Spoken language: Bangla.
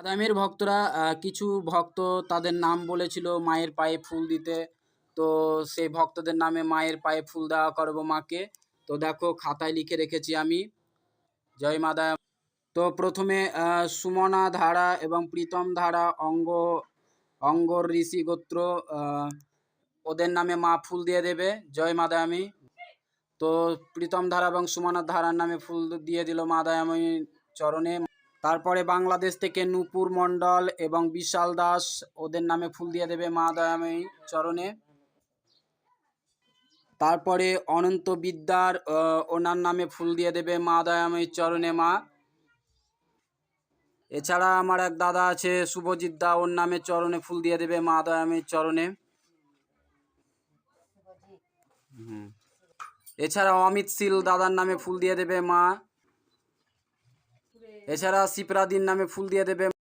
বাদামের ভক্তরা কিছু ভক্ত তাদের নাম বলেছিল মায়ের পায়ে ফুল দিতে। তো সেই ভক্তদের নামে মায়ের পায়ে ফুল দেওয়া করবো মাকে। তো দেখো খাতায় লিখে রেখেছি আমি। জয় মা দয়া। তো প্রথমে সুমনা ধারা এবং প্রীতম ধারা অঙ্গর ঋষি গোত্র, ওদের নামে মা ফুল দিয়ে দেবে। জয় মা দয়াময়ী। তো প্রীতম ধারা এবং সুমনা ধারার নামে ফুল দিয়ে দিল মা দয়াময়ীর চরণে। তারপরে বাংলাদেশ থেকে নূপুর মণ্ডল এবং বিশাল দাস, ওদের নামে ফুল দিয়ে দেবে মা দয়াময়ী চরণে। তারপরে অনন্ত বিদ্যার ওনার নামে ফুল দিয়ে দেবে মা দয়াময়ীর চরণে মা। এছাড়া আমার এক দাদা আছে শুভজিৎ দা, ওর নামে চরণে ফুল দিয়ে দেবে মা দয়াময়ীর চরণে। এছাড়া অমিত শীল দাদার নামে ফুল দিয়ে দেবে মা। এছাড়া শিপ্রাদির নামে ফুল দিয়ে দেবে